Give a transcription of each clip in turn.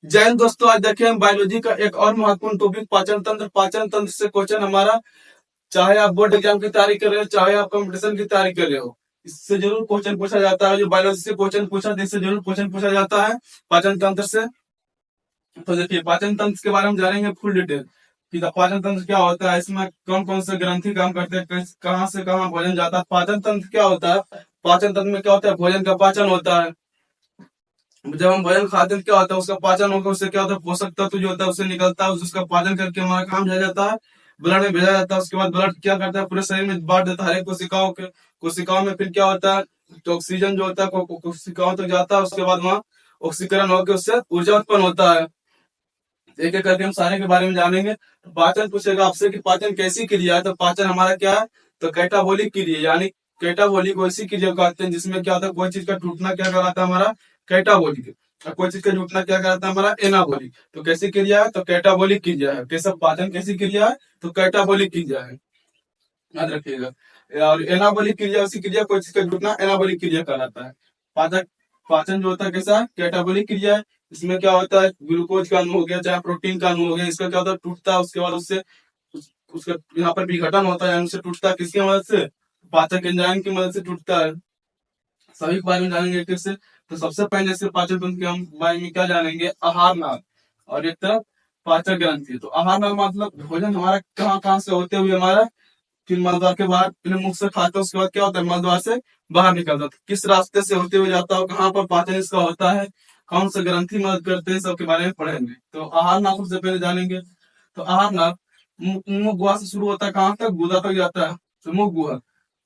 जय हिंद दोस्तों, आज देखें हम बायोलॉजी का एक और महत्वपूर्ण टॉपिक पाचन तंत्र। पाचन तंत्र से क्वेश्चन हमारा, चाहे आप बोर्ड एग्जाम की तैयारी कर रहे हो, चाहे आप कंपटीशन की तैयारी कर रहे हो, इससे जरूर क्वेश्चन पूछा जाता है। जो बायोलॉजी से क्वेश्चन पूछा था, इससे जरूर क्वेश्चन पूछा जाता है पाचन तंत्र से। तो देखिए, पाचन तंत्र के बारे में जानेंगे फुल डिटेल कि पाचन तंत्र क्या होता है, इसमें कौन कौन से ग्रंथि काम करते हैं, कहाँ से कहाँ भोजन जाता है। पाचन तंत्र क्या होता है, पाचन तंत्र में क्या होता है, भोजन का पाचन होता है। जब हम भोजन खाते हैं क्या होता है, उसका पाचन होकर उससे क्या होता है, पोषक तत्व जो होता है उससे निकलता है, उसका पाचन करके हमारा काम किया जाता है, ब्लड में भेजा जाता है। उसके बाद ब्लड क्या करता है, पूरे शरीर में बांट देता है, हर एक कोशिकाओं के कोशिकाओं में। फिर क्या होता है, तो ऑक्सीजन जो होता है कोशिकाओं तक जाता है, उसके बाद वहाँ ऑक्सीकरण होकर उससे ऊर्जा उत्पन्न होता है। एक एक करके हम सारे के बारे में जानेंगे। तो पाचन पूछेगा आपसे कि पाचन कैसी क्रिया है, तो पाचन हमारा क्या है, तो कैटाबोलिक क्रिया, यानी कैटाबोलिक वो ऐसी क्रिया कहते हैं जिसमें क्या होता है, कोई चीज का टूटना क्या कहलाता है हमारा, कैटाबोलिक। और कोई चीज का जुटना क्या कहलाता है हमारा, एनाबोलिक। तो कैसी क्रिया है, तो कैटाबोलिक क्रिया है। कैसे पाचन कैसी क्रिया है, तो कैटाबोलिक क्रिया है, याद रखिएगा। और एनाबोलिक क्रिया उसी क्रिया, कोई चीज का जुटना एनाबोलिक क्रिया कहलाता है। पाचन पाचन जो होता है कैसा, कैटाबोलिक क्रिया है। इसमें क्या होता है, ग्लूकोज का अणु हो गया, चाहे प्रोटीन का अणु हो गया, इसका क्या होता है, टूटता है। उसके बाद उससे उसका यहाँ पर विघटन होता है, यानी उससे टूटता है। किसकी मदद से, पाचक एंजाइम की मदद से टूटता है। सभी के बारे में जानेंगे एक एक से। तो सबसे पहले से पाचन तंत्र के हम बारे में क्या जानेंगे, आहार नाल और एक तरफ पाचक ग्रंथि। तो आहार नाल मतलब भोजन हमारा कहाँ कहाँ से होते हुए हमारा फिर मलद्वार के बाहर, फिर मुख से खाता है, उसके बाद क्या होता है, मलद्वार से बाहर निकलता है। किस रास्ते से होते हुए जाता है, कहाँ पर पाचन इसका होता है, कौन से ग्रंथि मदद करते हैं, सबके बारे में पढ़ेंगे। तो आहार नाल सबसे पहले जानेंगे। तो आहार नाल मुख गुहा से शुरू होता है, कहाँ तक, गुदा तक जाता है। तो मुख गुहा,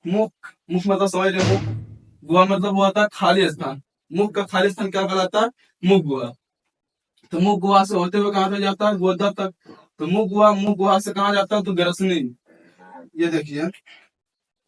मुख मुख मतलब समझ रहे हो, मुख गुहा मतलब वो होता है खाली स्थान। मुख का खाली स्थान क्या कहलाता है, मुख गुहा। तो मुख गुहा से होते हुए कहाँ तक जाता है, गोदा तक। तो मुख गुहा से कहाँ जाता है, तो ग्रसनी। ये देखिए,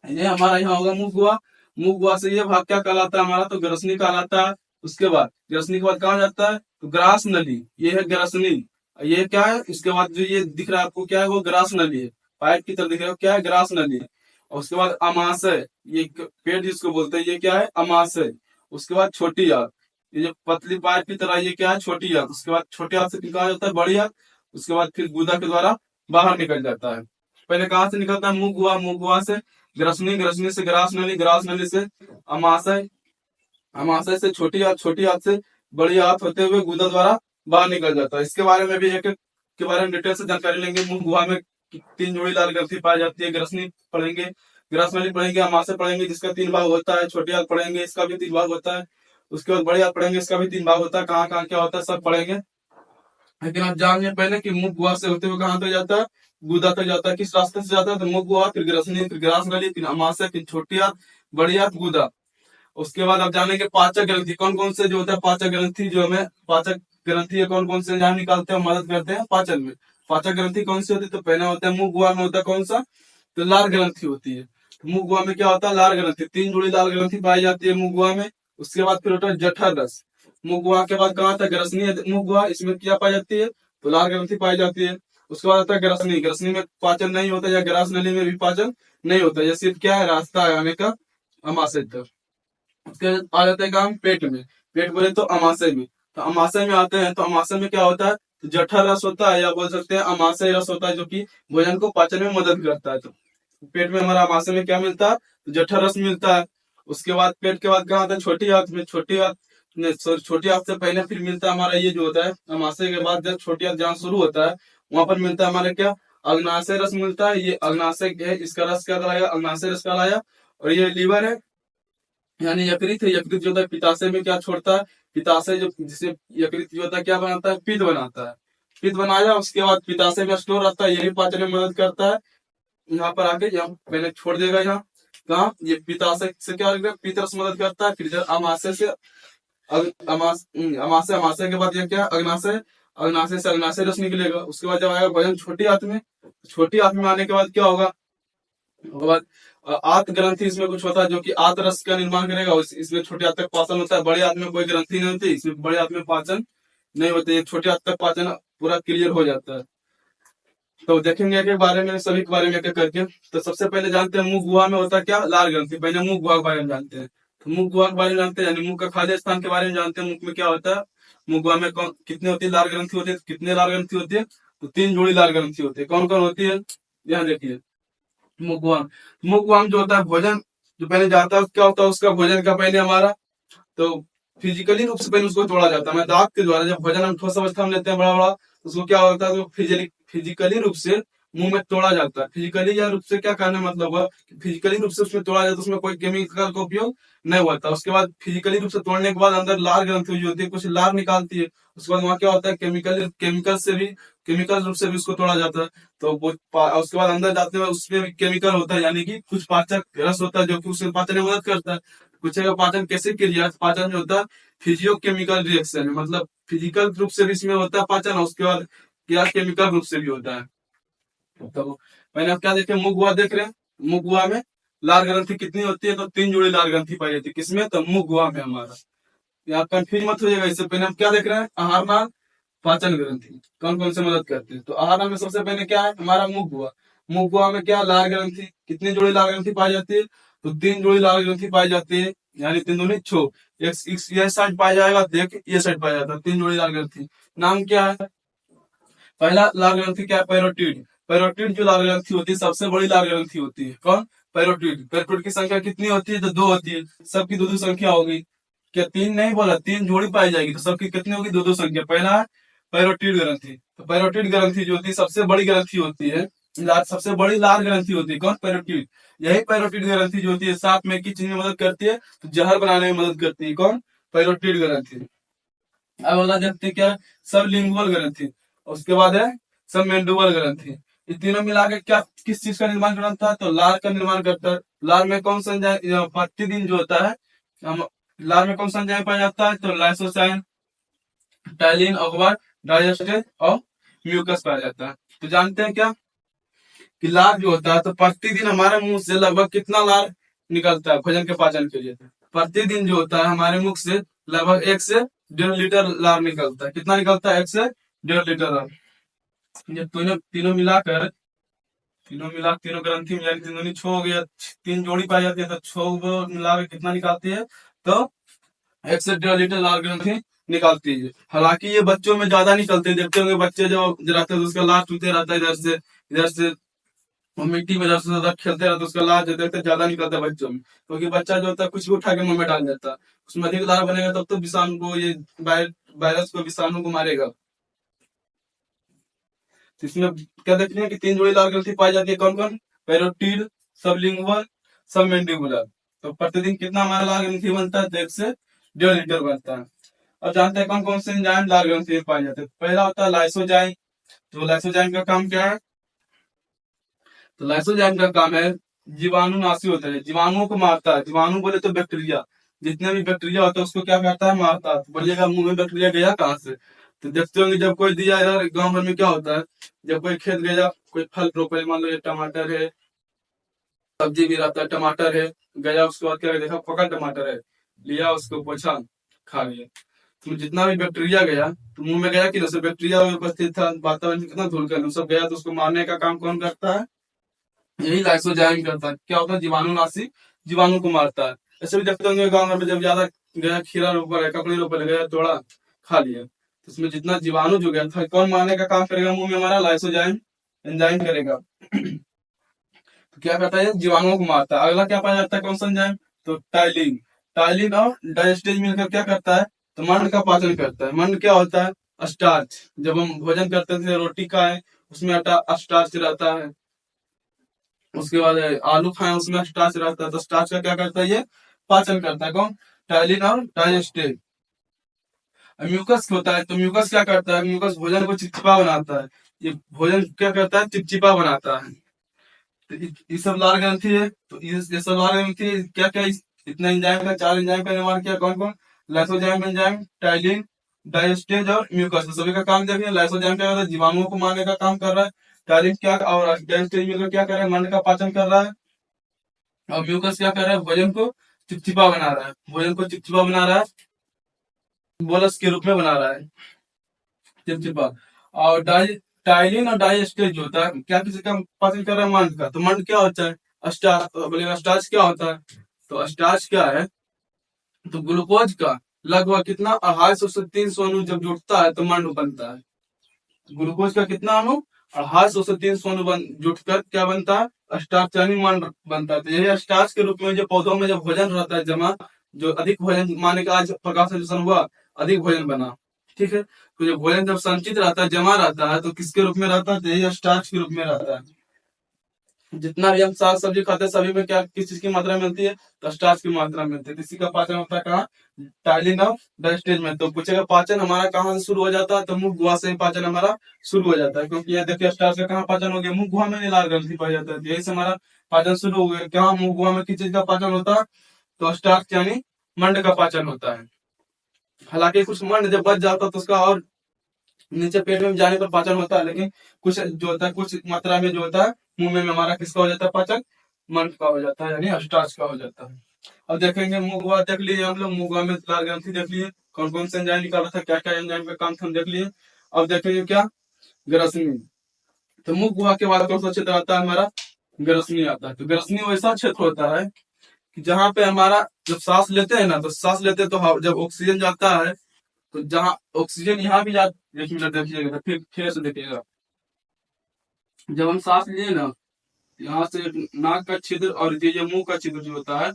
ये हमारा यहाँ होगा मुख गुहा। मुख गुहा से ये भाग क्या कहलाता है हमारा, तो ग्रसनी कहलाता है। उसके बाद ग्रसनी के बाद कहाँ जाता है, तो ग्रास नली, ये है ग्रसनी। ये क्या है, इसके बाद जो ये दिख रहा है आपको क्या है, वो ग्रास नली है। पाइप की तरह दिख रहा है, क्या है, ग्रास नली है। और उसके बाद अमाशय, ये पेट जिसको बोलते हैं, ये क्या है, अमाशय। उसके बाद छोटी आंत, ये जो पतली पाइप की तरह, ये क्या है, छोटी आंत। उसके बाद छोटी आंत से निकाला जाता है बड़ी आंत। उसके बाद फिर गुदा के द्वारा बाहर निकल जाता है। पहले कहाँ से निकलता है, मुंह गुहा से ग्रसनी, ग्रसनी से ग्रास नली, ग्रास नली से अमाशय, अमाशय से छोटी हाथ से बड़ी हाथ होते हुए गुदा द्वारा बाहर निकल जाता है। इसके बारे में भी एक एक के बारे में डिटेल से जानकारी लेंगे। मुंह गुहा में तीन जोड़ी लाल ग्रंथि पाई जाती है। ग्रसनी पढ़ेंगे, ग्रास नली पढ़ेंगे, अमाशय पढ़ेंगे जिसका तीन भाग होता है, छोटी हाथ पढ़ेंगे इसका भी तीन भाग होता है। उसके बाद बड़ी हाथ पढ़ेंगे, इसका भी तीन भाग होता है, कहाँ कहाँ क्या होता है सब पढ़ेंगे। लेकिन आप जानिए पहले कि मुख गुहा से होते हुए कहाँ तक जाता है, गुदा तक जाता है। किस रास्ते से जाता है, तो मुख गुहा, फिर ग्रसनी, फिर ग्रास नली, फिर अमाशय, फिर छोटी हाथ, बड़ी हाथ, गुदा। उसके बाद आप जानेंगे पाचक ग्रंथि कौन कौन से जो होता है, पाचक ग्रंथि जो हमें पाचक ग्रंथि है, कौन कौन से एंजाइम निकालते हैं, मदद करते हैं पाचन में। पाचक ग्रंथि कौन सी होती है, तो पहला होता है मुख गुहा में होता है कौन सा, तो लार ग्रंथि होती है। तो मुख गुहा में क्या होता है, लार ग्रंथि, तीन जोड़ी लाल ग्रंथि पाई जाती है मुख गुहा में। उसके बाद फिर होता है जठर रस। मुख गुहा के बाद कहा था ग्रसनी है, मुख गुहा, इसमें क्या पाई जाती है, तो लाल ग्रंथि पाई जाती है। उसके बाद आता है ग्रसनी, ग्रसनी में पाचन नहीं होता, या ग्रास नली में भी पाचन नहीं होता, ये सिर्फ क्या है, रास्ता है आने का अमाशय तक। उसके बाद आ जाते हैं काम पेट में, पेट बोले तो अमाशय में। तो अमाशय में आते हैं, तो अमाशय में क्या होता है, तो जठर रस होता है, या बोल सकते हैं अमाशय रस होता है, जो कि भोजन को पाचन में मदद करता है। तो पेट में हमारा अमाशय में क्या मिलता है, तो जठर रस मिलता है। उसके बाद पेट के बाद कहाँ आता है, छोटी आंत में। छोटी आंत छोटी आंत से पहले फिर मिलता है हमारा ये जो होता है, अमाशय के बाद जब छोटी आंत जहाँ शुरू होता है, वहां पर मिलता है हमारा क्या, अग्नाशय रस मिलता है। ये अग्नाशय है, इसका रस क्या कहलाया, अग्नाशय रस कहलाया। और ये लीवर है, यानी यकृत है। यकृत जो होता है पित्ताशय में क्या छोड़ता है, पित्ताशय जो जिसे यकृत जो होता है क्या बनाता है, पित्त बनाता है। पित्त बनाया, उसके बाद पित्ताशय में स्टोर रहता है, यही पाचन में मदद करता है। यहाँ पर आके यहाँ मैंने छोड़ देगा, यहाँ कहा ये पित्ताशय से क्या करेगा, पित्त रस मदद करता है। फिर जब अमाशय से अमाशय, अमाशय के बाद ये क्या, अग्नाशय, अग्नाशय से अग्नाशय रस निकलेगा। उसके बाद जब आएगा भोजन छोटी आंत में, छोटी आंत में आने के बाद क्या होगा, और आंत ग्रंथि इसमें कुछ होता है जो कि आंत रस का निर्माण करेगा। इसमें छोटे आंत तक पाचन होता है, बड़े आंत में कोई ग्रंथि नहीं होती, इसमें बड़े आंत में पाचन नहीं होते, छोटे आंत तक पाचन पूरा क्लियर हो जाता है। तो देखेंगे के बारे में, सभी के बारे में एक करके। तो सबसे पहले जानते हैं मुख गुहा में होता है क्या, लार ग्रंथि। पहले मुख गुहा के बारे में जानते हैं। तो मुख गुहा के बारे में जानते हैं, यानी मुख का खाद्य स्थान के बारे में जानते हैं। मुख में क्या होता है, मुगवा में कौन कितने होती है लाल ग्रंथि होती है, कितने लाल ग्रंथि होती है, तो 3 जोड़ी लाल ग्रंथि होती है। कौन कौन होती है, यहाँ देखिए। मुगवाम, मुगवाम जो होता है भोजन जो पहले जाता है, क्या होता है उसका भोजन का पहले हमारा, तो फिजिकली रूप से पहले उसको तोड़ा जाता है। मैं दांत के द्वारा जब भोजन हम ठोस अवस्था में लेते हैं बड़ा बड़ा, तो उसको क्या होता है, तो फिजिकली रूप से मुंह में तोड़ा जाता है। फिजिकली या रूप से क्या कहना मतलब हुआ, फिजिकली रूप से उसमें तोड़ा जाता है, उसमें कोई केमिकल का उपयोग नहीं होता। उसके बाद फिजिकली रूप से तोड़ने के बाद अंदर लार ग्रंथि जो होती है कुछ लार निकालती है। उसके बाद वहाँ क्या होता है, केमिकल रूप से भी उसको तोड़ा जाता है। तो वो उसके बाद अंदर जाते हुए उसमें भी केमिकल होता है, यानी कि कुछ पाचक रस होता है जो कि उसके पाचन में मदद करता है। कुछ का पाचन कैसे क्रिया, पाचन जो होता है फिजियो केमिकल रिएक्शन, मतलब फिजिकल रूप से भी इसमें होता है पाचन, और उसके बाद क्या केमिकल रूप से भी होता है। तो मैंने आप क्या देखे, मुगवा देख रहे हैं। मुगवा में लाल ग्रंथि कितनी होती है, तो 3 जोड़ी लाल ग्रंथि पाई जाती है। किसमें, तो मुगवा में हमारा। यहाँ कंफ्यूज मत हो जाएगा। इससे पहले हम क्या देख रहे हैं, आहार नाल पाचन ग्रंथि कौन कौन से मदद करते हैं। तो आहार नाल में सबसे पहले क्या है हमारा, मुगवा। मुगवा में क्या, लाल ग्रंथि, कितनी जोड़ी लाल ग्रंथि पाई जाती है, तो 3 जोड़ी लाल ग्रंथि पाई जाती है, यानी 3 दूनी 6। एक ये साइड पाया जाएगा, तो एक ये साइड पाया जाता है, 3 जोड़ी लाल ग्रंथि। नाम क्या है, पहला लाल ग्रंथि क्या है, पैरोटिड। पैरोटिड जो लाल ग्रंथि होती है सबसे बड़ी लाल ग्रंथि होती है। कौन, पैरोटिड। पैरोटिड की संख्या कितनी होती है, तो 2 होती है। सबकी दो दो संख्या होगी। क्या 3 नहीं बोला, 3 जोड़ी पाई जाएगी, तो सबकी कितनी होगी, दो दो संख्या। पहला है पैरोटिड ग्रंथि। तो पैरोटिड ग्रंथि जो होती है सबसे बड़ी ग्रंथि होती है, सबसे बड़ी लाल ग्रंथि होती है। कौन, पैरोटिड। यही पैरोटिड ग्रंथि जो होती है साथ में किस चीज में मदद करती है, तो जहर बनाने में मदद करती है। कौन, पैरोटिड ग्रंथि। अब अगला देखते हैं क्या, सब लिंगुअल ग्रंथि। उसके बाद है सब मेंडुअल ग्रंथि। ये तीनों मिला के क्या किस चीज का निर्माण करता है, तो लार का निर्माण करता है। लार में कौन सा एंजाइम, प्रतिदिन जो होता है हम, लार में कौन सा एंजाइम पाया जाता है, तो लाइसोजाइम, टाइलिन, अखबार, डाइजेस्टेज और म्यूकस पाया जाता है। तो जानते हैं क्या कि लार जो होता है, तो प्रतिदिन हमारे मुंह से लगभग कितना लार निकलता है भोजन के पाचन के लिए। प्रतिदिन जो होता है हमारे मुख से लगभग 1 से 1.5 लीटर लार निकलता है। कितना निकलता है, 1 से 1.5 लीटर लार। ये तीनों तीनों मिलाकर, तीनों ग्रंथि मिला के 3 दूनी 6 हो गया। 3 जोड़ी पाई जाती है, तो 6 को मिला के कितना निकालती है, तो 1 से 1.5 लीटर लार ग्रंथि निकालती है। हालांकि ये बच्चों में ज्यादा निकलते हैं, देखते होंगे बच्चे जो रहते हैं तो उसका लार चूते रहता है इधर से वो मिट्टी में जब से ज्यादा खेलते रहते हैं, उसका लार जो देखते हैं ज्यादा निकलता है बच्चों में, क्योंकि बच्चा जो होता है कुछ भी उठा के मुंह में डाल देता है। उसमें अधिक लार बनेगा तब तो विषाणु को, ये वायरस को, विषाणु को मारेगा। तो इसमें क्या देखते हैं कि 3 जोड़ी लाल ग्रंथि पाई जाती है। कौन कौन, पैरोटिड, सबलिंगुअल, सबमेंडिबुलर। तो प्रतिदिन कितना हमारा लाल ग्रंथि बनता है, तो 1 से 1.5 लीटर बनता है। अब जानते हैं कौन कौन से एंजाइम लाल ग्रंथि में पाए जाते हैं। पहला होता है लाइसोजाइम। तो लाइसोजाइम का काम क्या है, तो लाइसोजाइम का काम है जीवाणुनाशी होता है, जीवाणुओं को मारता है। जीवाणु बोले तो बैक्टीरिया, जितने भी बैक्टीरिया होता है उसको क्या करता है, मारता है। तो बोलिएगा मुंह में बैक्टीरिया गया कहाँ से, तो देखते होंगे जब कोई दिया, यार गांव भर में क्या होता है, जब कोई खेत गया, कोई फल रोपे, मान लो ये टमाटर है, सब्जी भी रहता है, टमाटर है, गया उसके बाद क्या देखा, पका टमाटर है, लिया उसको पोछा, खा लिया। तो जितना भी बैक्टीरिया गया, तो मुंह में गया कि ना, बैक्टीरिया उपस्थित था, वातावरण में कितना धूल कर सब गया, तो उसको मारने का काम कौन करता है, यही लाइसोजाइम करता है। क्या होता है, जीवाणुनाशी, जीवाणु को मारता है। ऐसे भी देखते होंगे गाँव में जब ज्यादा गया, खीरा रोपा है, ककड़ी रोपा गया, तोड़ा, खा लिया, तो इसमें जितना जीवाणु जो गया था, कौन मारने का काम करेगा, मुंह में हमारा लाइसोजाइम एंजाइम करेगा। तो क्या करता है, जीवाणुओं को मारता है। अगला क्या पाया जाता है, कौन सा एंजाइम, तो टाइलिन। टाइलिन और डाइजेस्टेज मिलकर क्या करता है, तो मंड का पाचन करता है। मंड क्या होता है, स्टार्च। जब हम भोजन करते थे, रोटी खाए, उसमें स्टार्च रहता है। उसके बाद आलू खाए, उसमें स्टार्च रहता है। तो स्टार्च का क्या करता है, ये पाचन करता है। कौन, टाइलिन और डाइजेस्टेज। म्यूकस होता है, तो म्यूकस क्या करता है, म्यूकस भोजन को चिपचिपा बनाता है। ये भोजन क्या करता है, चिपचिपा बनाता है। तो ये सब लार ग्रंथि है। तो ये सब लार ग्रंथि क्या क्या इतना एंजाइम का, 4 एंजाइम का निर्माण किया। कौन कौन, लाइसोजाइम एंजाइम, टाइलिन, डाइजेस्टेज और म्यूकस। तो सभी का काम देखिए, लाइसोजाइम क्या कर रहा है, जीवाणुओं को मारने का काम कर रहा है। टाइलिन क्या, और डाइजेस्टेज मिलकर क्या कर रहा है, मंड का पाचन कर रहा है। और म्यूकस क्या कर रहा है, भोजन को चिपचिपा बना रहा है, भोजन को चिपचिपा बना रहा है, बोलस के रूप में बना रहा है, चिपचिपा। और टाइलिन और डाइजेस्टेज जो होता है, क्या किसी का पाचन कर रहा है, मंड का। तो मंड क्या होता है, स्टार्च। बोलेगा स्टार्च क्या होता है, तो स्टार्च क्या है, तो ग्लूकोज का लगभग कितना 250 से 300 अणु जब जुटता है तो मंड बनता है। ग्लूकोज का कितना अणु 250 से 300 अणु जुटकर क्या बनता है, स्टार्च यानी मंड बनता है। तो यही स्टार्च के रूप में जो पौधों में जब भोजन रहता है जमा, जो अधिक भोजन माने का आज प्रकाश संश्लेषण हुआ, अधिक भोजन बना, ठीक है। तो जब भोजन जब संचित रहता है, जमा रहता है, तो किसके रूप में रहता है, तो यही स्टार्च के रूप में रहता है। जितना भी हम साग सब्जी खाते हैं सभी में क्या किस चीज की मात्रा मिलती है, तो स्टार्च की मात्रा मिलती है। इसी का पाचन होता है कहाँ, टाइलिंग ऑफ द स्टेज में। तो पूछेगा पाचन हमारा कहाँ से शुरू हो जाता है, तो मुख गुहा से ही पाचन हमारा शुरू हो जाता है। क्योंकि ये देखिए स्टार्च का कहाँ पाचन हो गया, मुख गुहा में लाल ग्रंथि पाया जाता है, तो यही से हमारा पाचन शुरू हो गया। कहाँ मुख गुहा में किस चीज का पाचन होता है, तो स्टार्च यानी मंड का पाचन होता है। हालांकि कुछ मंड जब बच जाता है तो उसका और नीचे पेट में जाने पर पाचन होता है, लेकिन कुछ जो होता है कुछ मात्रा में जो होता है मुंह में हमारा किसका हो जाता है पाचन, मंड का हो जाता है यानी स्टार्च का हो जाता है। अब देखेंगे मुंह गुहा देख लिए हम लोग, मुंह गुहा में लाल ग्रंथि देख लिए, कौन कौन से एंजाइम निकाला था, क्या क्या एंजाइम का काम था हम देख लिए। अब देखेंगे क्या, ग्रसनी। तो मुंह गुहा के बाद कौन सा क्षेत्र आता है हमारा, ग्रसनी आता है। तो ग्रसनी वैसा क्षेत्र होता है कि जहाँ पे हमारा जब सांस लेते हैं ना, तो सांस लेते हैं तो जब ऑक्सीजन जाता है, तो जहाँ ऑक्सीजन यहाँ भी जाता, एक मिनट देखिएगा तो फिर से देखिएगा। जब हम सांस लिए ना, यहाँ से नाक का छिद्र और ये मुंह का छिद्र जो होता है,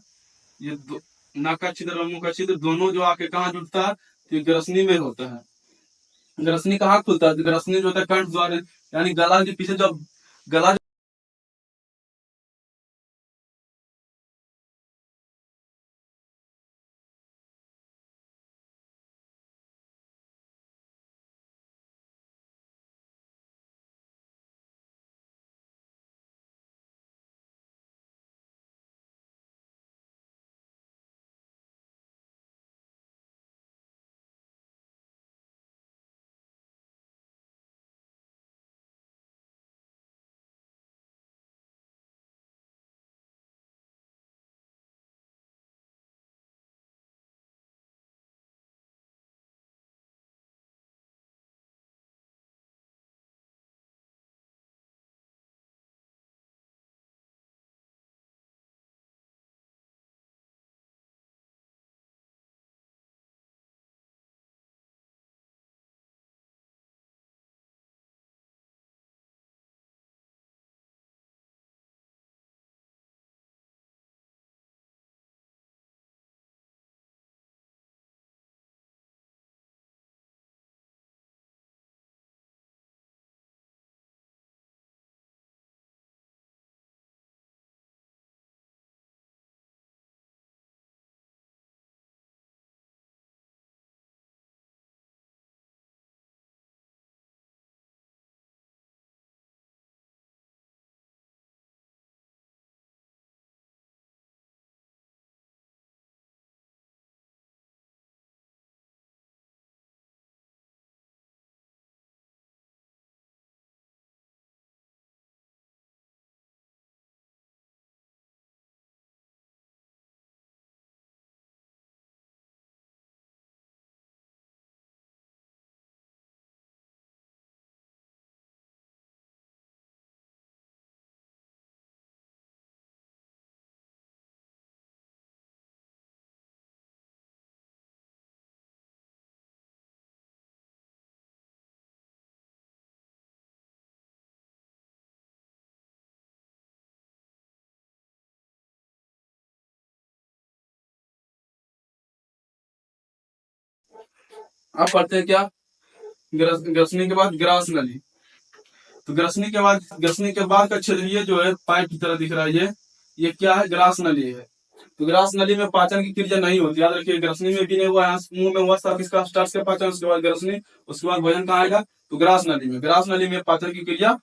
ये नाक का छिद्र और मुंह का छिद्र दोनों जो आके कहाँ जुड़ता है, तो ये ग्रसनी में होता है। ग्रसनी कहाँ खुलता है, तो ग्रसनी जो होता है कंठ द्वार, यानी गला के पीछे जब गला, आप पढ़ते हैं क्या, ग्रसनी के बाद ग्रास नली। तो ग्रसनी के बाद का क्षेत्र ये जो है पाइप की तरह दिख रहा है, ये क्या है, ग्रास नली है। तो ग्रास नली में पाचन की क्रिया नहीं होती, याद रखिए। ग्रसनी में भी नहीं हुआ, यहाँ मुंह में हुआ था किसका, स्टार्च का पाचन, उसके बाद ग्रसनी, उसके बाद भोजन कहाँ आएगा, तो ग्रास नली में। ग्रास नली में पाचन की क्रिया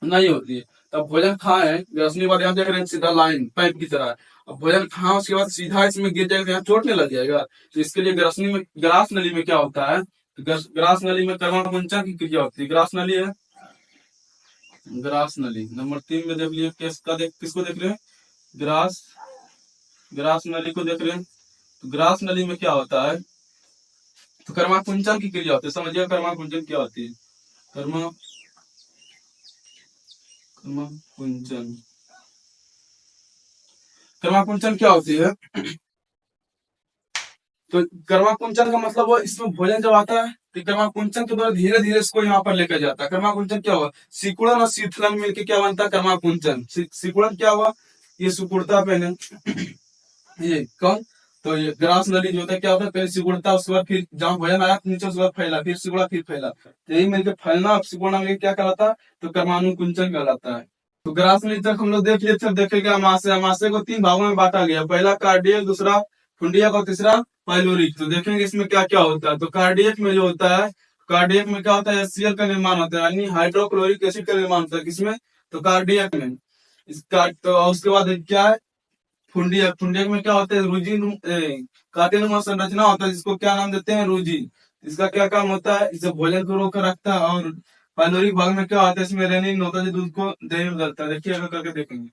नहीं होती है। तब भोजन खाए ग्रसनी के बाद, यहाँ देख रहे हैं सीधा लाइन पाइप की तरह है। अब भोजन खाओ उसके बाद सीधा इसमें गिर जाएगा, यहाँ चोटने लग जाएगा। तो इसके लिए ग्रसनी में, ग्रास नली में क्या होता है, तो ग्रास नली में कर्मकुंचन की क्रिया होती है। ग्रास नली है, ग्रास नली नंबर 3 में देख लिए, किसको देख रहे हैं, ग्रास ग्रास नली को देख रहे हैं। तो ग्रास नली में क्या होता है, तो कर्माकुंचन की क्रिया होती है। समझिए कर्माकुंचन क्या होती है, कर्मा कर्माकुंचन कर्माकुंचन क्या होती है, तो कर्मा कुंचन का मतलब वो इसमें भोजन जब आता है तो कर्मा कुंचन के द्वारा धीरे धीरे इसको यहाँ पर लेकर जाता है। कर्मा कुंचन क्या हुआ, सिकुड़न और शीतलन मिलकर क्या बनता है कर्मा कुंचन। सिकुड़न क्या हुआ, ये सिकुड़ता पहले ये कौन, तो ये ग्रास नली जो होता है क्या होता है, पहले सिकुड़ता उसके बाद फिर जहाँ भोजन आया नीचे उसके बाद फैला, फिर सिकुड़ा फिर फैला, तो यही मिलकर फैलना और सिकुड़ना मिलकर क्या कहलाता है, तो कर्मानु कुंचन कहलाता है। तो ग्रास नली तक हम लोग देख लिए थे। देखेंगे अमाशय, अमाशय को 3 भागों में बांटा गया, पहला कार्डियक, दूसरा फुंडियक और तीसरा पाइलोरिक। तो देखेंगे इसमें क्या क्या होता है। तो कार्डियक में जो होता है, कार्डियक में क्या होता है, HCl का निर्माण होता है, यानी हाइड्रोक्लोरिक एसिड का निर्माण होता है किसमें, तो कार्डियक में। इसका तो उसके बाद क्या है, फुंडियक। फुंडियक में क्या होता है, रुजिन काटेनुमा संरचना होता है जिसको क्या नाम देते हैं, रुजिन। इसका क्या काम होता है, इसे भोजन को रोक कर रखता है। और पाइलोरिक भाग में क्या होता है, इसमें रेनिन होता है जो दूध को दही में बदलता है। देखिए अगर करके देखेंगे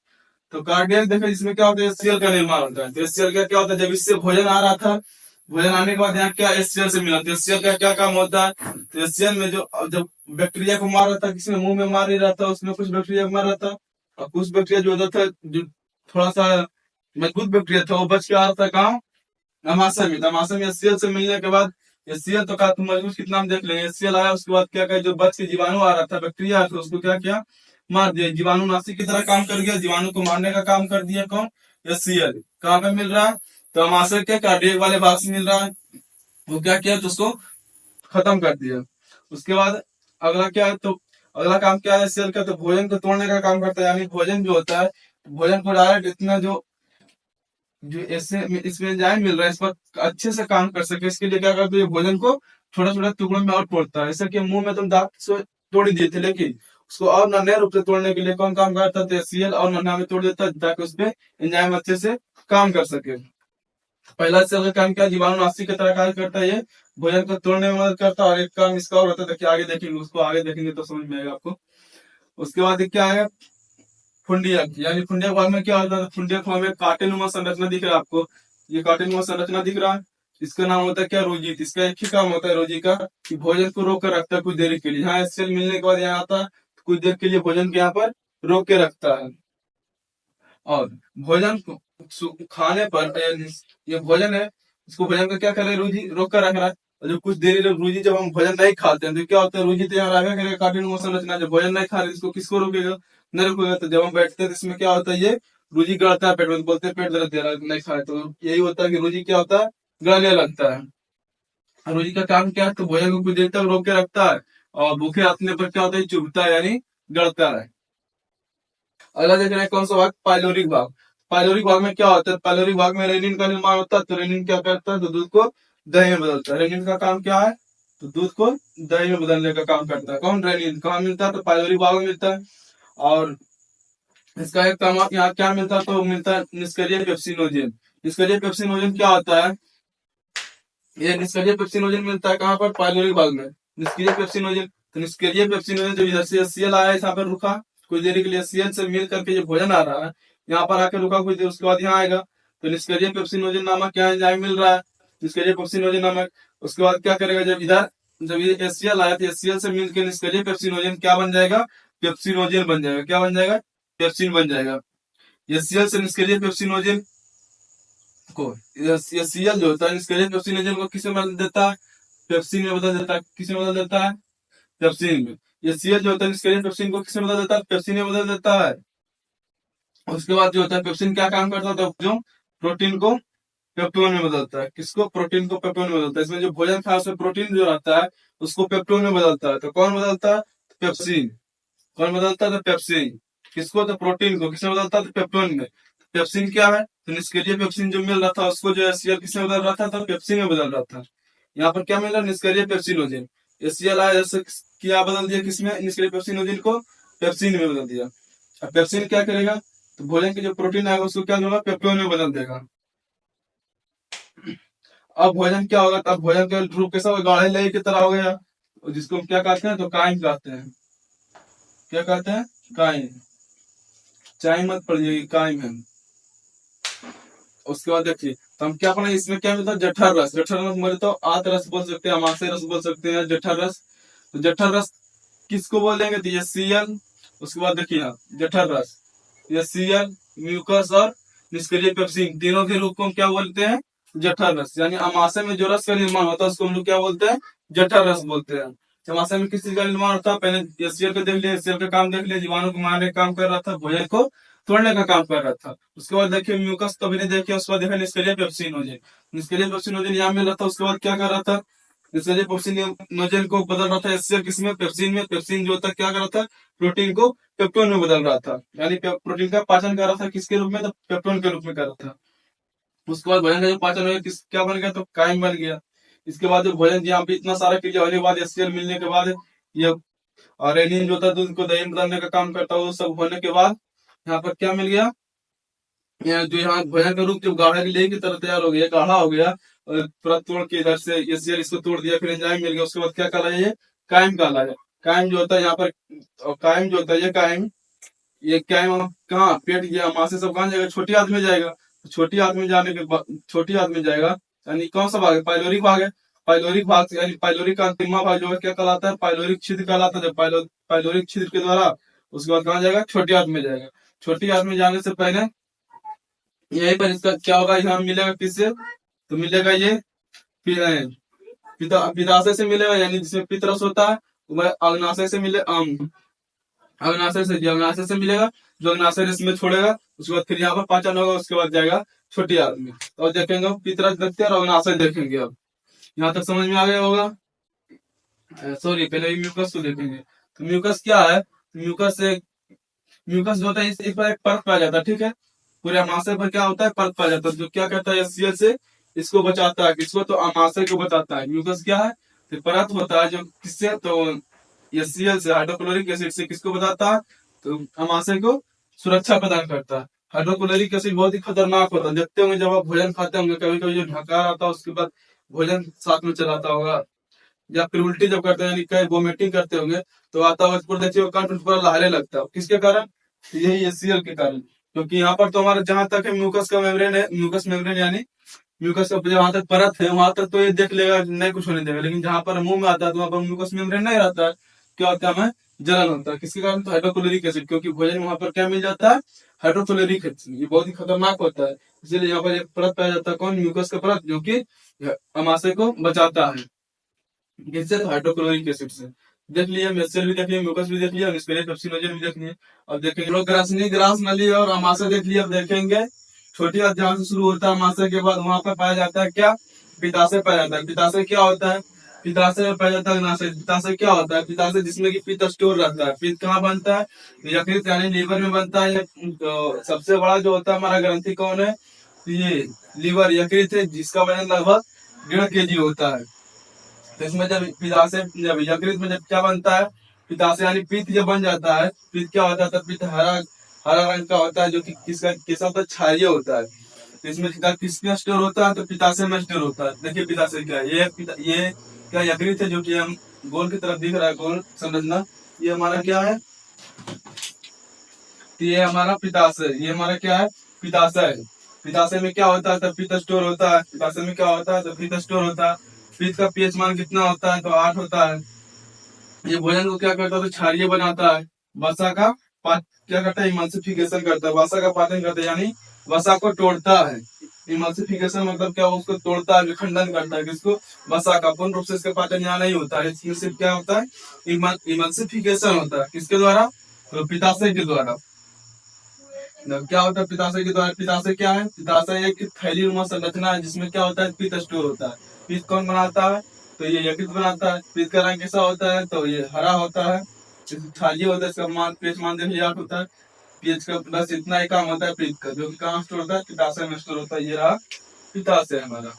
तो कार्डियक देखें इसमें क्या होता है, HCl का निर्माण होता है। तो HCl का क्या होता है, जब इससे भोजन आ रहा था, भोजन आने के बाद यहाँ क्या HCl से मिला, तो HCl का क्या काम होता है, तो HCl में जो जब बैक्टीरिया को मार रहा था, किसी में मुंह में मार नहीं रहा था, उसमें कुछ बैक्टीरिया मार रहा था, और कुछ बैक्टीरिया जो होता था जो थोड़ा सा मजबूत बैक्टीरिया था वो बच के आ रहा था कहाँ, अमाशय में। अमाशय में HCl से मिलने के बाद HCl तो का तुम मजबूत कितना हम देख लेंगे, HCl आया उसके बाद क्या कहा, जो बच के जीवाणु आ रहा था, बैक्टीरिया तो उसको क्या किया, मार दिया। जीवाणु नाशी की तरह काम कर गया, जीवाणु को मारने का काम कर दिया कौन, HCl। कहाँ पे मिल रहा है, तो अमाशय के कार्डियक वाले भाग से मिल रहा है। वो क्या किया, तो उसको खत्म कर दिया। उसके बाद अगला क्या है, तो अगला काम क्या है HCl का, तो भोजन को तोड़ने का काम करता है। यानी भोजन जो होता है, भोजन को डायरेक्ट इतना जो जो ऐसे इसमें एंजाइम मिल रहा है इस पर अच्छे से काम कर सके, इसके लिए क्या करते हैं, भोजन को छोटा छोटा टुकड़ों में और तोड़ता है। ऐसा कि मुंह में तुम दांत से तोड़ ही दिए थे, लेकिन उसको और नन्हे रूप से तोड़ने के लिए कौन काम करता है, HCl और नन्हा में तोड़ देता है ताकि उसपे एंजाइम अच्छे से काम कर सके। पहला सेल का काम क्या, जीवाणुनाशी की तरह कार्य करता है, ये भोजन को तोड़ने में मदद करता है। और एक काम इसका और होता है, देखिए आगे देखेंगे, उसको आगे देखेंगे तो समझ में आएगा आपको। उसके बाद क्या है, फुंडियक। यानी फुंडियक भाग में क्या होता है, फुंडियक भाग में कांटेनुमा संरचना दिख रहा है आपको, ये कांटेनुमा संरचना दिख रहा है, इसका नाम होता है क्या, रोजित। इसका एक ही काम होता है रोजी का, कि भोजन को रोक कर रखता है कुछ देर के लिए। यहाँ HCl मिलने के बाद यहाँ आता है, कुछ देर के लिए भोजन को यहाँ पर रोक के रखता है। और भोजन को खाने पर ये भोजन है, इसको भोजन का क्या कर रहे हैं, रूजी रोक कर रख रहा है। और जो कुछ देरी रूजी जब हम भोजन नहीं खाते हैं तो क्या होता है, रूजी तो यहाँ रखा करेगा कार्टिन संरचना। जब भोजन नहीं खा रहे इसको किसको रोकेगा, नहीं रोकेगा। तो जब हम बैठते हैं तो इसमें क्या होता है, ये रूजी गड़ता है पेट में, तो बोलते हैं पेट दर्द दे रहा है नहीं खाए, तो यही होता है कि रूजी क्या होता है, गड़ने लगता है। और रूजी का काम क्या है, तो भोजन को कुछ देर तक रोक के रखता है, और भूखे रखने पर क्या होता है, चुभता है यानी गड़ता है। अगला देख रहे हैं कौन सा भाग, पाइलोरिक भाग। पाइलोरिक भाग में क्या होता है, पाइलोरिक भाग में रेनिन का निर्माण होता है। तो रेनिन क्या करता है, तो दूध को दही में बदलता है। रेनिन का काम क्या है, तो दूध को दही में बदलने का काम करता है। कौन, रेनिन। कहाँ मिलता है, तो पाइलोरिक भाग में मिलता है। और इसका एक काम यहाँ क्या मिलता है, तो मिलता है निष्क्रिय पेप्सिनोजेन। निष्क्रिय पेप्सिनोजेन क्या होता है, ये निष्क्रिय पेप्सिनोजेन मिलता है कहाँ पर, पाइलोरिक भाग में। निष्क्रिय पेप्सिनोजेन, तो निष्क्रिय पेप्सिनोजेन जो इधर से HCl आया है यहाँ पर रुका कुछ देर के लिए, HCl से मिल करके जो भोजन आ रहा है यहाँ पर आकर रुका कुछ देर, उसके बाद यहाँ आएगा। तो निष्क्रिय पेप्सिनोजेन नामक क्या एंजाइम मिल रहा है, निष्क्रिय पेप्सिनोजेन नामक। उसके बाद क्या करेगा, जब इधर जब ये HCl आया तो HCl से मिलकर निष्क्रिय पेप्सिनोजेन क्या बन जाएगा, पेप्सिनोजेन बन जाएगा। क्या बन जाएगा, पेप्सिन बन जाएगा। HCl से निष्क्रिय पेप्सिनोजेन को, ये सीएल जो होता है निष्क्रिय पेप्सिनोजेन को किसमें बदल देता है, पेप्सिन में बदल देता है। किसमें बदल देता है, पेप्सिन में। ये सीएल जो होता है निष्क्रिय पेप्सिन को किसमें बदल देता है, पेप्सिन में बदल देता है। उसके बाद जो होता है पेप्सिन क्या काम करता है, तो जो प्रोटीन को पेप्टोन में बदलता है। किसको, प्रोटीन को पेप्टोन में बदलता है। इसमें जो भोजन खाया उसमें प्रोटीन जो रहता है उसको पेप्टोन में बदलता है। तो कौन बदलता है, पेप्सिन। कौन बदलता है, तो पेप्सिन। किसको, तो प्रोटीन को किसमें बदलता है, तो पेप्टोन में। पेप्सिन क्या है, तो निष्क्रिय पेप्सिन जो मिल रहा था उसको जो HCl किसमें बदल रहा था, तो पेप्सिन में बदल रहा था। यहाँ पर क्या मिल रहा है, निष्क्रिय पेप्सिनोजेन। HCl आया जैसे क्या बदल दिया, किसमें, निष्क्रिय पेप्सिनोजेन को पेप्सिन में बदल दिया। अब पेप्सिन क्या करेगा, तो भोजन के जो प्रोटीन आएगा उसको क्या होगा, पेप्टोन में बदल देगा। अब भोजन क्या होगा, तब भोजन का रूप कैसा होगा, गाढ़े लय की तरह हो गया, जिसको हम क्या कहते हैं, तो काइम कहते हैं। क्या कहते हैं, काइम। चाय मत पड़िएगी, काइम है। उसके बाद देखिए, तो हम क्या अपना इसमें क्या मिलता है, जठर रस। जठर रस बोले तो आत रस बोल सकते हैं, अमाशय रस बोल सकते हैं, जठर रस। तो जठर रस किसको बोलेंगे, तो ये CL। उसके बाद देखिए यहाँ जठर रस, ये CL, म्यूकस और निष्क्रिय पेप्सिन, तीनों के रूप को हम क्या बोलते हैं, जठर रस, यानी अमाशय में जो रस का निर्माण होता है उसको हम लोग क्या बोलते हैं, जठर रस बोलते हैं। अमाशय में किस चीज का निर्माण होता है, पहले एचसीएल को देख लिया, एचसीएल का काम देख लिया, जीवाणु को मारने का काम कर रहा था, भोजन को तोड़ने का काम कर रहा था। उसके बाद देखिए म्यूकस तो भी नहीं देखे, उसके बाद देखा निष्क्रिय पेप्सिनोजेन, निष्क्रिय पेप्सिनोजेन यहाँ मिल रहा था। उसके बाद क्या कर रहा था, निष्क्रिय पेप्सिनोजेन को बदल रहा था एचसीएल किसमें, पेप्सिन में। पेप्सिन जो होता है क्या कर रहा था, प्रोटीन को पेप्टोन में बदल रहा था, यानी प्रोटीन का पाचन कर रहा था किसके रूप में, तो पेप्टोन के रूप में कर रहा था। उसके बाद भोजन का जो पाचन हो गया किस क्या बन गया, तो कायम बन गया। इसके बाद जो भोजन यहाँ पे इतना सारा क्रिया होने के बाद एचसीएल मिलने के बाद ये और रेनिन जो था दूध को दही में बदलने का काम करता है, वो सब होने के बाद यहाँ पर क्या मिल गया, जो यहाँ भोजन का रूप जो गाढ़ा के लिए की तरह तैयार हो गया, गाढ़ा हो गया, और पूरा तोड़ के इधर से एचसीएल इसको तोड़ दिया, फिर एंजाइम मिल गया। उसके बाद क्या कहलाया, ये कायम कहलाया। कायम जो होता है यहाँ पर, और कायम जो होता है ये कायम कहाँ, पेट या मासे सब कहाँ जाएगा, छोटी आंत में जाएगा। तो छोटी आंत में जाने के बाद, छोटी आंत में जाएगा यानी कौन सा भाग है, पाइलोरिक भाग है। पाइलोरिक भाग से यानी पाइलोरिक का अंतिम भाग जो है क्या कहलाता है, पाइलोरिक छिद्र कहलाता है। जब पाइलोरिक छिद्र के द्वारा उसके बाद कहाँ जाएगा, छोटी आंत में जाएगा। छोटी आंत में जाने से पहले यहीं पर इसका क्या होगा, यहाँ मिलेगा किससे, तो मिलेगा ये पिताशय से मिलेगा, यानी जिसमें पित्त रस होता है। वह अग्नाशय से मिले अग्नाशय से मिलेगा, जो अग्नाशय रस में छोड़ेगा। उसके बाद फिर यहाँ पर पाचन होगा, उसके बाद जाएगा छोटी आंत में। और देखेंगे हम पितरस देखते हैं और अग्नाशय देखेंगे। अब यहाँ तक समझ में आ गया होगा। सॉरी, पहले म्यूकस को देखेंगे। तो म्यूकस क्या है, म्यूकस से म्यूकस जो होता है इस पर एक परत पाया जाता है, ठीक है। पूरे अमाशय पर क्या होता है, परत पाया जाता है, जो क्या कहता है एचसीएल से इसको बचाता है, किसको, तो अमाशय को बचाता है। म्यूकस क्या है, तो परत होता है जो किससे, तो एचसीएल से, हाइड्रोक्लोरिक एसिड से किसको बताता है, तो अमाशय को सुरक्षा प्रदान करता है। हाइड्रोक्लोरिक एसिड बहुत ही खतरनाक होता है, देखते होंगे जब आप भोजन खाते होंगे, कभी कभी जो ढकार आता है उसके बाद भोजन साथ में चलाता होगा, या फिर उल्टी जब करते हैं यानी कहीं वोमिटिंग करते होंगे, तो आता हुआ पूरा देखिए कंठ पूरा लहरे लगता है, किसके कारण, यही एचसीएल के कारण। क्योंकि यहाँ पर तो हमारा जहां तक है म्यूकस का मेम्ब्रेन है, म्यूकस मेम्ब्रेन यानी म्यूकस का जहां तक परत है वहां तक तो ये देख लेगा, नहीं कुछ होने देगा। लेकिन जहां पर मुंह में आता है तो वहां पर म्यूकस मेम्ब्रेन नहीं रहता है, क्या होता है, हमें जलन होता है, किसके कारण, तो हाइड्रोक्लोरिक एसिड, क्योंकि भोजन वहां पर क्या मिल जाता है, हाइड्रोक्लोरिक एसिड, ये बहुत ही खतरनाक होता है। इसलिए यहाँ पर एक परत पाया जाता है, कौन, म्यूकस का परत, जो कि अमाशय को बचाता है, किससे, तो हाइड्रोक्लोरिक एसिड से। देख लिया, मेसेल भी देख लिया, म्यूकस भी देख लिया, और इसके लिए पेप्सिनोजेन भी देख लिया। अब देखेंगे लोग ग्रासनी, ग्रास नली और अमाशय देख लिया। अब देखेंगे छोटी आंत जहां से शुरू होता है अमाशय के बाद वहां पर पाया जाता है क्या, पित्ताशय पाया जाता है। पित्ताशय क्या होता है, पित्ताशय में पाया जाता है अग्नाशय। पित्ताशय क्या होता है, पित्ताशय जिसमें कि पित्त स्टोर रहता है। पित्त कहाँ बनता है, यकृत यानी लीवर में बनता है। तो सबसे बड़ा जो होता है हमारा ग्रंथि कौन है, तो ये लीवर, यकृत है, जिसका वजन लगभग 1.5 kg होता है। तो इसमें जब पित्ताशय, जब यकृत में जब क्या बनता है, पित्ताशय यानी पित्त जब बन जाता है, पित्त क्या होता है, तब पित्त हरा हरा रंग का होता है, जो कि किसका होता है, क्षारीय होता है। तो इसमें किसमें स्टोर होता है, तो पित्ताशय में स्टोर होता है। देखिए पित्ताशय क्या है, ये क्या यकृत है, जो कि हम गोल की तरफ दिख रहा है, गोल संरचना, ये हमारा क्या है, तो ये हमारा पित्ताशय, ये हमारा क्या है, पित्ताशय। पित्ताशय में क्या होता है, तब पित्त स्टोर होता है। पित्ताशय में क्या होता है, तो पित्त स्टोर होता है। पित्त का पीएच मान कितना होता है, तो 8 होता है। ये भोजन को क्या करता है, तो क्षारीय बनाता है। वसा का क्या करता है, इमल्सिफिकेशन करता है, वसा का पाचन करता है, यानी वसा को तोड़ता है। इमल्सिफिकेशन मतलब क्या, उसको तोड़ता है, विखंडन करता है, किसको, वसा का। पूर्ण रूप से इसका पाचन यहाँ नहीं होता है, इसमें सिर्फ क्या होता है, इमल्सिफिकेशन होता है, किसके द्वारा, तो पित्ताशय के द्वारा। क्या होता है पित्ताशय के द्वारा, पित्ताशय क्या है, पित्ताशय एक थैलीनुमा संरचना है, जिसमें क्या होता है, पित्त स्टोर होता है। पित्त कौन बनाता है, तो ये यकृत बनाता है। पित्त का रंग कैसा होता है, तो ये हरा होता है। क्षारीय होता है, इसका मान पीएच मान देखिए 8 होता है। पीएच का बस इतना ही काम होता है पित्त का, जो कि कहाँ स्टोर होता है, पित्ताशय में स्टोर होता है। ये रहा पित्ताशय हमारा।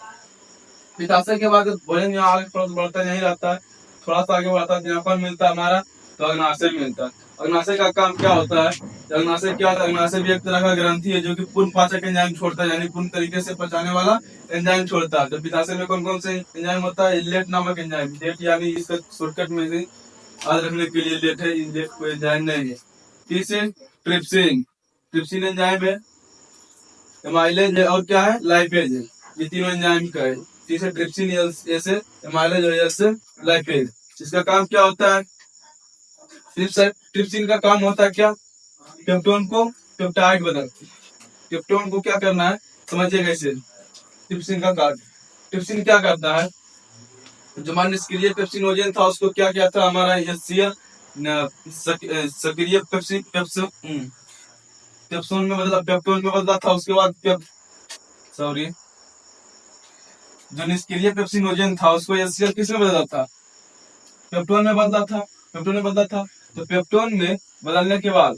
पित्ताशय के बाद भोजन यहाँ आगे थोड़ा सा बढ़ता नहीं रहता है, थोड़ा सा आगे बढ़ता है, यहाँ पर मिलता है हमारा, तो अग्नाशय मिलता है। अग्नाशय का काम क्या होता है, अग्नाशय क्या होता है, अग्नाशय भी एक तरह का ग्रंथि है, जो कि पूर्ण पाचक एंजाइम छोड़ता है, यानी पूर्ण तरीके से पचाने वाला एंजाइम छोड़ता है। तो पित्ताशय में कौन कौन से एंजाइम होता है, लेट नामक एंजाइम, लेट यानी इसका शॉर्टकट में से याद रखने के लिए लेट है, लेट कोई एंजाइम नहीं है। तीसरे ट्रिप्सिन, ट्रिप्सिन एंजाइम है, एमाइलेज है, और क्या है, लाइपेज है। ये तीनों एंजाइम का है। तीसरे ट्रिप्सिन, ऐसे एमाइलेज और ऐसे लाइपेज। इसका काम क्या होता है, ट्रिप्सिन का काम होता है क्या, पेप्टोन को पेप्टाइड बदल, पेप्टोन को क्या करना है, समझिए कैसे। ट्रिप्सिन का कार्य। ट्रिप्सिन क्या करता है, जो हमारा निष्क्रिय पेप्सिनोजेन था उसको क्या किया था हमारा HCl सक्रिय पेप्सोन में बदला, पेप्टोन में बदला था। उसके बाद सॉरी, जो निष्क्रिय पेप्सिनोजेन था उसको HCl किस में बदला था, पेप्टोन में बदला था। पेप्टोन में बदला था, तो पेप्टोन में बदलने के बाद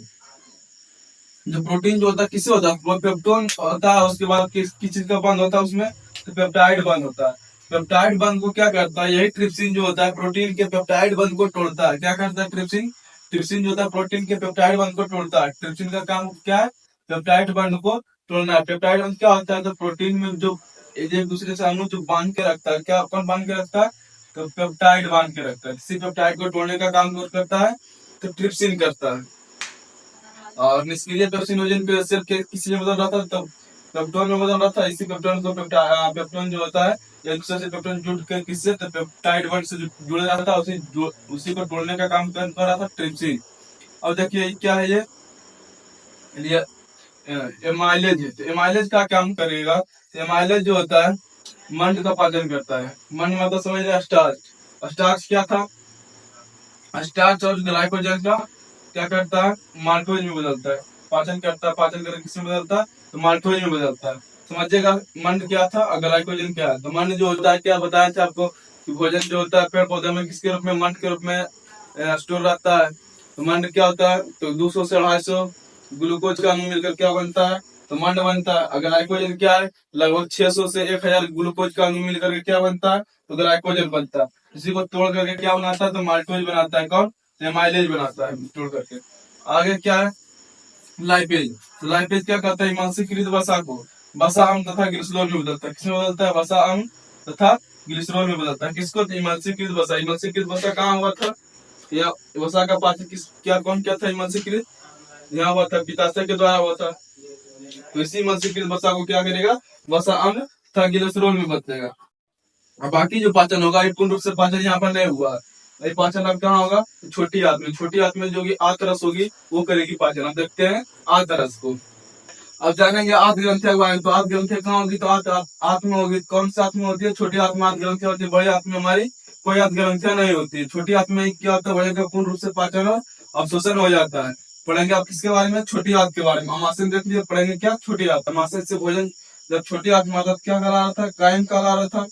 जो प्रोटीन जो होता है किससे होता है, वो पेप्टोन होता है। उसके बाद किस चीज का बंद होता है उसमें, तो पेप्टाइड बंद होता है। पेप्टाइड बंद को क्या करता है, यही ट्रिप्सिन जो होता है प्रोटीन के पेप्टाइड बंद को तोड़ता है। क्या करता है ट्रिप्सिन, ट्रिप्सिन जो होता है प्रोटीन के पेप्टाइड बंद को तोड़ता है। ट्रिप्सिन का काम क्या है, पेप्टाइड बंद को तोड़ना है। पेप्टाइड बंद क्या होता है, तो प्रोटीन में जो एक दूसरे से अणु जो बांध के रखता है, क्या कौन बांध के रखता है, तो पेप्टाइड बांध के रखता है। इसी पेप्टाइड को तोड़ने का काम कौन करता है, तो ट्रिप्सिन करता है। और निष्क्रिय पेप्सिनोजेन पे सिर्फ किसी में बदल रहा था, तब पेप्टोन में बदल रहा था। इसी पेप्टोन को पेप्टोन जो होता है एक दूसरे से पेप्टोन जुड़ के किससे, तो पेप्टाइड बॉन्ड से जुड़ रहा था। उसी को तोड़ने का काम कर रहा था ट्रिप्सिन। अब देखिए क्या है ये एमाइलेज है। तो एमाइलेज का काम करेगा, तो एमाइलेज जो होता है मंड का पाचन करता है। मंड मतलब समझ रहे, स्टार्च। स्टार्च क्या था, स्टार्च और ग्लाइकोजन का क्या करता है, माल्टोज में बदलता है। पाचन करता है, पाचन करके किसमें बदलता है, तो माल्टोज में बदलता है। समझिएगा मंड क्या था और ग्लाइकोजन क्या है। तो मंड जो होता है, क्या बताया था आपको कि भोजन जो होता है पेड़ पौधे में किसके रूप में, मंड के रूप में स्टोर रहता है। तो मंड क्या होता है, तो 200 से 250 ग्लूकोज का अणु मिलकर क्या बनता है, तो मंड बनता है। अगर ग्लाइकोजन क्या है, लगभग 600 से 1000 ग्लूकोज का अणु मिलकर के क्या बनता है, तो ग्लाइकोजन बनता है। इसी को तोड़ करके क्या बनाता है, तो माल्टोज बनाता है। कौन, माइलेज बनाता है तोड़ करके। आगे क्या है, लाइपेज। तो लाइपेज क्या करता है, मांसीकृत वसा को वसा अम्ल तथा ग्लिसरॉल में बदलता है। किसमें बदलता है, वसा अम्ल तथा ग्लिसरॉल में बदलता है। किसको, इमल्सीकृत वसा। इमल्सीकृत वसा कहाँ हुआ था, या वसा का पाचन किस क्या कौन क्या था, इमल्सीकृत यहाँ हुआ था, पित्ताशय के द्वारा हुआ था। तो इसी इमल्सीकृत वसा को क्या करेगा, वसा अम्ल तथा ग्लिसरॉल में बदलेगा। और बाकी जो पाचन होगा ये पूर्ण रूप से पाचन यहाँ पर नहीं हुआ। ये पाचन अब कहाँ होगा, छोटी आंत में। छोटी आंत में जो कि आंतरस होगी वो करेगी पाचन। अब देखते हैं आंतरस को। अब जानेंगे आंत ग्रंथिया के बारे में। तो आंत ग्रंथिया कहाँ होगी, तो आंत में होगी। कौन सी आंत में होती है, छोटी आंत में आंत ग्रंथिया होती है। बड़ी आंत में हमारी कोई आंत ग्रंथिया नहीं होती है। छोटी आंत में क्या होता है, बड़े का पूर्ण रूप से पाचन और अवशोषण हो जाता है। पढ़ेंगे आप किसके बारे में, छोटी आंत के बारे में। अमाशय देख लीजिए, पढ़ेंगे क्या, छोटी आंत। अमाशय से भोजन जब छोटी आंत में आता था क्या करा रहा था, कायम करा रहा था।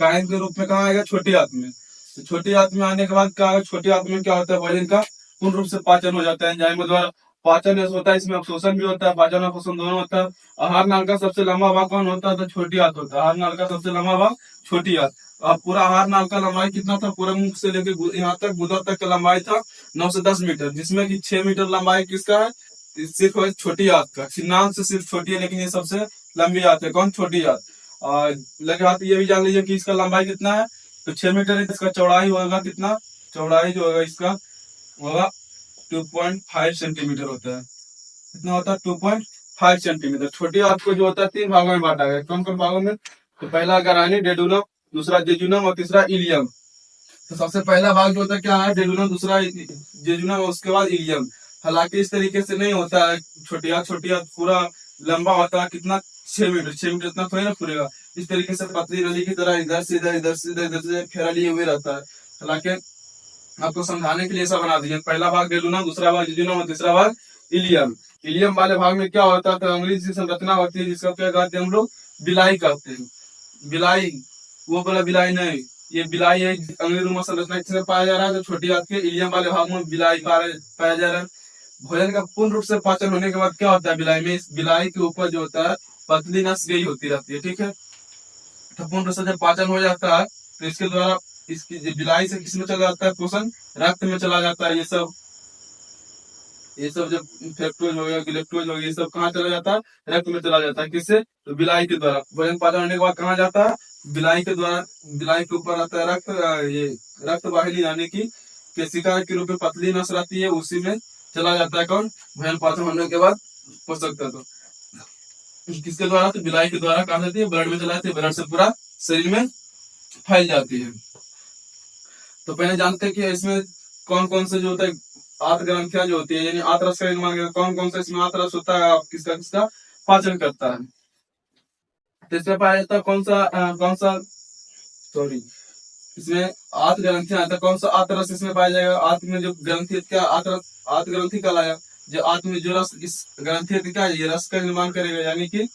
कायम के रूप में कहाँ आएगा, छोटी आंत में। तो छोटी आंत में आने के बाद क्या है, छोटी आंत में क्या होता है, भोजन का पूर्ण रूप से पाचन हो जाता है एंजाइम द्वारा। पाचन होता है, इसमें अवशोषण भी होता है, पाचन और अवशोषण दोनों होता है। आहार नाल का सबसे लंबा भाग कौन होता है, तो छोटी आंत होता है। आहार नाल का सबसे लंबा भाग छोटी आंत। अब पूरा आहार नाल का लंबाई कितना था, पूरा मुख से लेकर यहाँ तक गुदा तक का लंबाई था 9 से 10 मीटर, जिसमें कि 6 मीटर लंबाई किसका है, सिर्फ छोटी आंत का। नाम से सिर्फ छोटी है, लेकिन ये सबसे लंबी आंत है। कौन, छोटी आंत। और लगे हाथ ये भी जान लीजिए कि इसका लंबाई कितना है, तो 6 मीटर है। इसका चौड़ाई होगा कितना, चौड़ाई जो होगा इसका होगा 2.5 सेंटीमीटर होता है। कितना होता है, 2.5 सेंटीमीटर। छोटी आंत को जो होता है 3 भागों में बांटा गया। कौन कौन भागों में, तो पहला गरानी, डेडुलम, दूसरा जेजुनम और तीसरा इलियम। तो सबसे पहला भाग जो होता है क्या है, डेडुलम, दूसरा जेजुनम और उसके बाद इलियम। हालांकि इस तरीके से नहीं होता है। छोटी आंत पूरा लंबा होता है कितना, 6 मीटर। 6 मीटर इतना थोड़ी ना पूरेगा। इस तरीके से पतली नली की तरह इधर से इधर, इधर से इधर, इधर से फेरा लिए हुए रहता है। हालांकि आपको समझाने के लिए ऐसा बना दिया, पहला भाग डेडुलम, दूसरा भाग जेजुनम और तीसरा भाग इलियम। इलियम वाले भाग में क्या होता है, तो अंग्रेजी की संरचना होती है जिसका क्या कहते हैं हम लोग, बिलाई कहते हैं। बिलाई, वो बोला बिलाई नहीं, ये बिलाई है। अंग्रेजी में संरचना किसमें पाया जा रहा है, तो छोटी आंत के इलियम वाले भाग में बिलाई पाया जा रहा है। भोजन का पूर्ण रूप से पाचन होने के बाद क्या होता है बिलाई में, इस बिलाई के ऊपर जो होता है पतली नस गई होती रहती है, ठीक है। तो पूर्ण रूप से जब पाचन हो जाता है तो इसके द्वारा इसकी बिलाई से किसमें चला जाता है, पोषण रक्त में चला जाता है। ये सब जब फ्रेक्टोज हो गया, गिलेक्टोज हो गया, ये सब कहाँ चला जाता है, रक्त में चला जाता है। किससे, तो बिलाई के द्वारा। भोजन पाचन होने के बाद कहाँ जाता है, बिलाई के द्वारा। बिलाई के ऊपर आता है रक्त, ये रक्त वाहिनी यानी कि केशिका के रूप में पतली नस रहती है, उसी में चला जाता है। कौन, भोजन पाचन होने के बाद पोषक तत्व। किसके द्वारा, तो बिलाई के द्वारा कहाँ जाती है, ब्लड में चला जाती है, ब्लड से पूरा शरीर में फैल जाती है। तो पहले जानते हैं कि इसमें कौन कौन से जो होता है आंत ग्रंथियां जो होती है, यानी आंतरस का निर्माण, कौन कौन सा इसमें आंतरस होता है, आप किसका किसका पाचन करता है। तो इसमें पाया जाता है कौन सा सॉरी, इसमें आत ग्रंथि आता है। कौन सा आत रस इसमें पाया जाएगा? आत में जो ग्रंथि है, क्या आत ग्रंथि कहलाया। जो आत में जो रस इस ग्रंथि है, क्या ये रस का निर्माण करेगा, यानी कि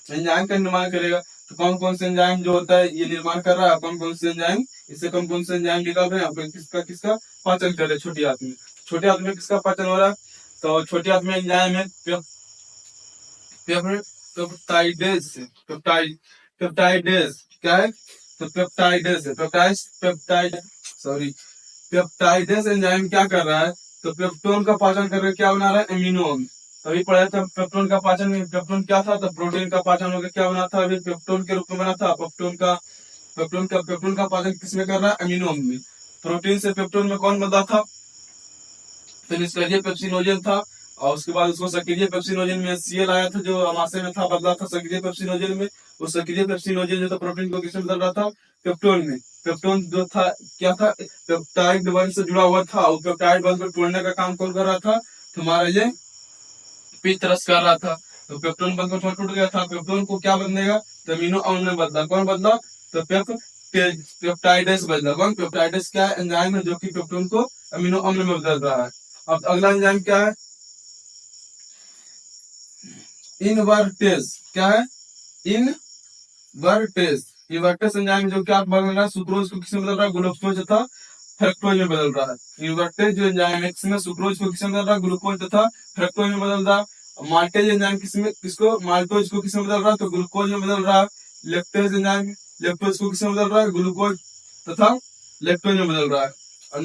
एंजाइम का निर्माण करेगा। तो कौन कौन से एंजाइम जो होता है ये निर्माण कर रहा है, कौन कौन से एंजाइम, इससे कौन कौन से एंजाइम निकल रहे हैं, आपको किसका किसका पाचन कर रहे हैं छोटी आंत में। छोटी आंत में किसका पाचन हो रहा है? तो छोटी आंत में एंजाइम है पेप्टाइडेज। पेप्टाइडेज क्या है? तो पेप्टाइडेज है, पेप्टाइड सॉरी, पेप्टाइडेज एंजाइम क्या कर रहा है? तो पेप्टोन का पाचन करके क्या बना रहा है? एमिनो। अभी पढ़ा था पेप्टोन का पाचन में, पेप्टोन क्या था? तो प्रोटीन का पाचन होकर क्या बना था? अभी पेप्टोन के रूप में बना था। पेप्टोन का पाचन किसमें कर रहा है? एमिनो में। प्रोटीन से पेप्टोन में कौन बना था? तो निष्क्रिय पेप्सिनोजन था, और उसके बाद उसको सक्रिय पेप्सिनोजन में सीएल आया था, जो अमाशय में था, बदला था सक्रिय पेप्सिनोजन में। उस सक्रिय पेप्सिनोजन जो था प्रोटीन को किसमें बदल रहा था? पेप्टोन में। पेप्टोन जो था क्या था? पेप्टाइड बंध से जुड़ा हुआ था, और पेप्टाइड बंध को तोड़ने का काम कौन कर रहा था? हमारा ये पित्त रस कर रहा था। तो पेप्टोन बंध को टूट गया था, पेप्टोन को क्या बदलेगा? तो अमीनो अम्ल में बदला। कौन बदला? तो पेप्टाइडेस बदला। कौन? पेप्टाइडेस क्या है? एंजाइम है जो कि पेप्टोन को अमीनो अम्ल में बदल रहा है। अब अगला एंजाइम क्या है? इनवर्टेस। क्या है? इनवर्टेस। इनवर्टेस एंजाइम जो कि आप बदल रहा है, सुक्रोज को किसमें बदल रहा है? ग्लूकोज तथा फ्रक्टोज में बदल रहा है। इनवर्टेस जो एंजाइम है इसमें सुक्रोज को किसमें बदल रहा है? ग्लूकोज तथा फ्रक्टोज में बदल रहा है। माल्टेज एंजाइम किसको माल्टोज को किसमें बदल रहा है? तो ग्लूकोज में बदल रहा है। लेक्टेज एंजाइम लेक्टोज को किसमें बदल रहा है? ग्लूकोज तथा लेक्टोज में बदल रहा है। और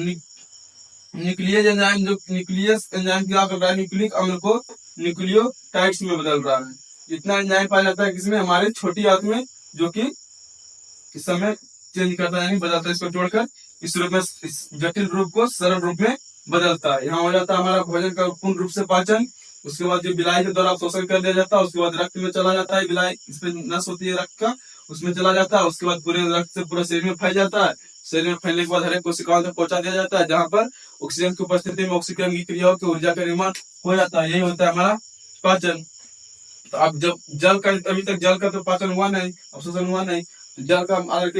न्यूक्लियस एंजाइम जो न्यूक्लियस एंजाइम क्या कर रहा है? न्यूक्लिक अम्ल को न्यूक्लियोटाइड्स में बदल रहा है। इतना एंजाइम पाया जाता है किसमें? हमारे छोटी आंत में, जो कि इस समय चेंज करता है, यानी बदलता है। इसको जोड़कर इस रूप में, इस जटिल रूप को सरल रूप में बदलता है। यहाँ हो जाता है हमारा भोजन का पूर्ण रूप से पाचन। उसके बाद जो बिलाई के द्वारा शोषण कर लिया जाता है, उसके बाद रक्त में चला जाता है। बिलाई इस पे नस होती है रक्त का, उसमें चला जाता है। उसके बाद पूरे रक्त से पूरा शरीर में फैल जाता है। शरीर में फैलने के बाद हर एक कोशिकाओं तक पहुंचा दिया जाता है, जहां पर ऑक्सीजन की उपस्थिति में ऑक्सीकरण की क्रिया होकर ऊर्जा का निर्माण हो जाता है। यही होता है हमारा पाचन। तो अब जब जल का, अभी तक जल का तो पाचन हुआ नहीं, अवशोषण हुआ नहीं। तो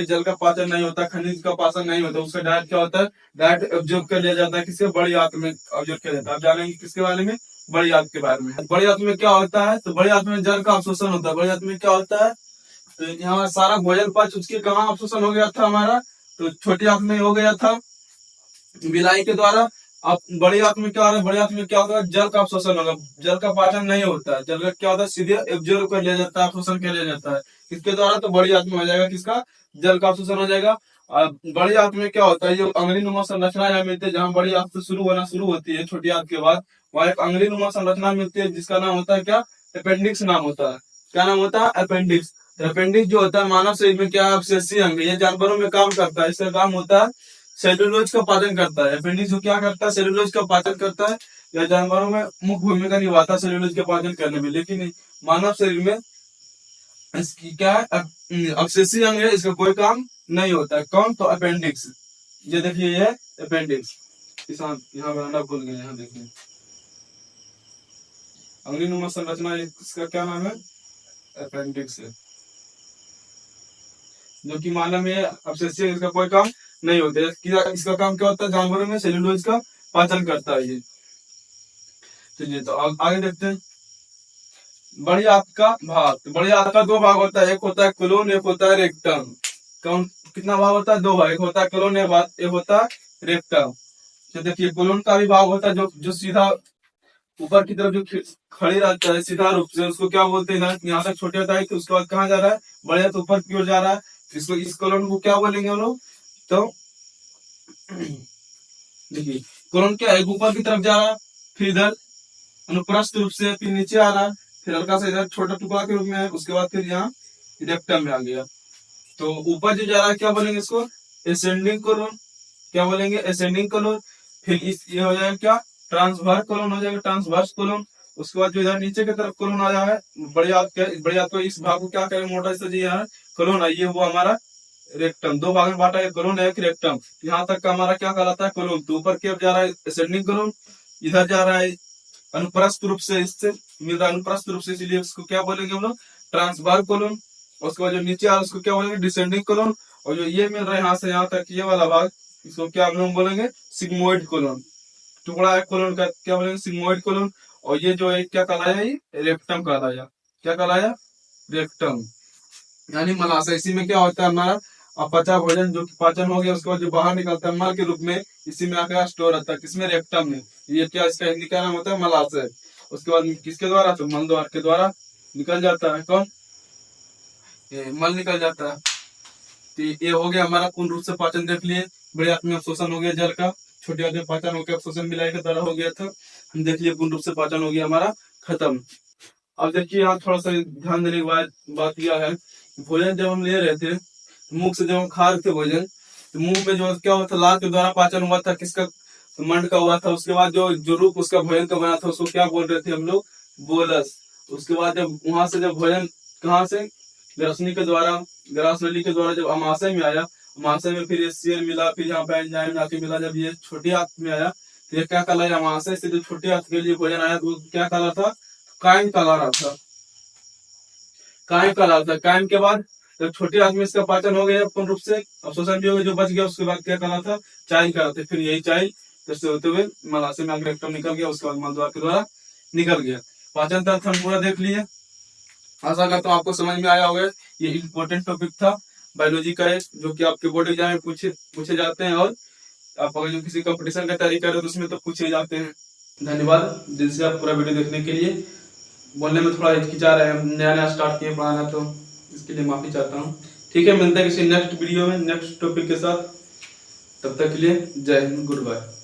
जल का पाचन नहीं होता, खनिज का पाचन नहीं होता, उसका डायरेक्ट क्या होता है? डायरेक्ट ऑब्जर्व कर लिया जाता है। किसके? बड़ी आंत में ऑब्जर्व किया जाता है। आप जानेंगे किसके बारे में? बड़ी आंत के बारे में। बड़ी आंत में क्या होता है? तो बड़ी आंत में जल का अवशोषण होता है। बड़ी आंत में क्या होता है? तो यहाँ सारा भोजन पच उसके कहाँ अवशोषण हो गया था हमारा? तो छोटी आंत में हो गया था बिलाई के द्वारा। अब बड़ी आंत में क्या हो रहा है? बड़ी आंत में क्या होगा? जल का अवशोषण होगा। जल का पाचन नहीं होता है। जल का क्या होता है? सीधे एब्जॉर्ब कर लिया जाता है, अवशोषण कर लिया जाता है। किसके द्वारा? तो बड़ी आंत में हो जाएगा। किसका? जल का अवशोषण हो जाएगा। बड़ी आंत में क्या होता है? जो अंगुली नुमा संरचना यहाँ मिलती है, जहाँ बड़ी आंत से शुरू होती है छोटी आंत के बाद, वहाँ एक अंगुली नुमा संरचना मिलती है, जिसका नाम होता है क्या? अपेंडिक्स नाम होता है। क्या नाम होता है? अपेंडिक्स। अपेंडिक्स जो होता है मानव शरीर में क्या अवशेषीय अंग है, ये जानवरों में काम करता है। इसका काम होता है सेलुलोज का पाचन करता है। अपेंडिक्स जो क्या करता है? सेलुलोज का पाचन करता है। यह जानवरों में मुख्य भूमिका निभाता है सेलुलोज के पाचन करने में, लेकिन मानव शरीर में इसकी क्या है? अवशेषीय अंग है, इसका कोई काम नहीं होता है। कौन? तो अपेंडिक्स। ये देखिए, ये अपेंडिक्स। किसान यहाँ बनाना भूल गए, यहाँ देखिए अंगुलीनुमा संरचना, इसका क्या नाम है? अपेंडिक्स है। जो कि मानव में अवशेषीय, इसका कोई काम नहीं होता है। इसका काम क्या होता है? जानवरों में सेलुलोज का पाचन करता है ये। चलिए, तो आगे देखते हैं। बड़ी आंत का भाग। तो बड़ी आंत का दो भाग होता है, एक होता है कोलोन, एक होता है रेक्टम। कौन? कितना भाग होता है? दो भाग। एक होता है कोलोन, एक होता है रेक्टम। तो देखिए, कोलोन का भी भाग होता है जो सीधा ऊपर की तरफ जो खड़ी रहता है सीधा रूप से, उसको क्या बोलते हैं? यहाँ तक छोटे होता है, तो उसके बाद कहाँ जा रहा है? बड़े हाथ ऊपर की ओर जा रहा है। इसको, इस कोलोन को क्या बोलेंगे हम लोग? तो देखिए, कोलोन क्या है? ऊपर की तरफ जा रहा है, फिर इधर अनुप्रस्थ रूप से, फिर नीचे आ रहा है, फिर हल्का सा इधर छोटा टुकड़ा के रूप में है, उसके बाद फिर यहाँ रेक्टम में आ गया। तो ऊपर जो जा रहा है क्या बोलेंगे? इसको एसेंडिंग कोलोन। क्या बोलेंगे? Ascending colon. फिर इस ये हो जाएगा क्या? ट्रांसवर्स कोलोन हो जाएगा, ट्रांसवर्स कोलोन। उसके बाद जो इधर नीचे की तरफ कोलोन आ जाए, बड़ी आंत को इस भाग को क्या करें? मोटा से जी यहाँ कोलोन है, ये हुआ हमारा रेक्टम। दो भाग में बांटा है, कोलोन है, रेक्टम। यहाँ तक का हमारा क्या कहलाता है? कोलोन। तो ऊपर की ओर जा रहा है एसेंडिंग कोलोन, इधर जा रहा है अनुप्रस्थ रूप से, इससे मिल रहा है अनुप्रस्थ रूप से, इसलिए इसको क्या बोलेंगे हम लोग? Transverse colon. उसके बाद जो नीचे आ रहा है उसको क्या बोलेंगे, डिसेंडिंग कोलन। और जो ये मिल रहा है यहाँ से यहाँ तक ये वाला भाग, इसको क्या हम लोग बोलेंगे, सिग्मोइड कोलन। टुकड़ा है कोलन का क्या बोलेंगे, सिग्मोइड कोलन। और ये जो है क्या कहलाया, ये रेक्टम कहलाया। क्या कहलाया, रेक्टम यानी मलाशय। इसी में क्या होता है हमारा अपचा भोजन, जो कि पाचन हो गया, उसके बाद जो बाहर निकलता है मल के रूप में, इसी में आकर स्टोर रहता है, किसमें, रेक्टम में। ये क्या, इसका हिंदी क्या नाम होता है, मलाशय। उसके बाद किसके द्वारा, तो मल द्वार के द्वारा निकल जाता है। कौन, ये मल निकल जाता है। तो ये हो गया हमारा पूर्ण रूप से पाचन देख लिए। बड़े आत्म अवशोषण हो गया जल का, छोटे आत्म पाचन हो गया, अवशोषण मिलाई के द्वारा हो गया था, हम देख लिए पूर्ण रूप से पाचन हो गया हमारा खत्म। अब देखिए यहाँ थोड़ा सा ध्यान देने की बात यह है, भोजन जब हम ले रहे थे, मुख से जब हम खा रहे थे भोजन, तो मुंह में जो क्या हुआ था, लार के द्वारा पाचन हुआ था, किसका, तो मंड का हुआ था। उसके बाद जो रूप उसका भोजन का बना था, उसको क्या बोल रहे थे हम लोग, बोलस। उसके बाद जब वहां से जब भोजन कहाँ से, ग्रसनी के द्वारा, ग्रास नली के द्वारा जब अमाशय में आया, अमाशय में फिर ये शेर मिला, फिर यहाँ पे एंजाइम जाके मिला, जब ये छोटी आंत में आया तो ये क्या कहलाया, अमाशय से जो छोटी आंत के लिए भोजन आया तो क्या कहला था, कायम कहला रहा था, कायम कहला था। कायम के बाद जब छोटे आंत में इसका पाचन हो गया पूर्ण रूप से, अवशोषण भी हो गया, जो बच गया, उसके बाद क्या कहला था, चाइल कहलाते। फिर यही चाइल जैसे होते हुए मलाशय में आगे रेक्टम निकल गया, उसके बाद मलद्वार के द्वारा निकल गया। पाचन तंत्र हम पूरा देख लिए, आशा करता हूँ आपको समझ में आया होगा। ये इम्पोर्टेंट टॉपिक था बायोलॉजी का है, जो कि आपके बोर्ड एग्जाम में पूछे जाते हैं, और आप अगर जो किसी कंपटीशन का तैयारी कर रहे हो तो उसमें तो पूछे जाते हैं। धन्यवाद दिल से आप पूरा वीडियो देखने के लिए। बोलने में थोड़ा हिचकिचा रहे हैं, नया नया स्टार्ट किए पढ़ाना, तो इसके लिए माफी चाहता हूँ। ठीक है, मिलते हैं किसी नेक्स्ट वीडियो में नेक्स्ट टॉपिक के साथ। तब तक के लिए जय हिंद, गुड बाय।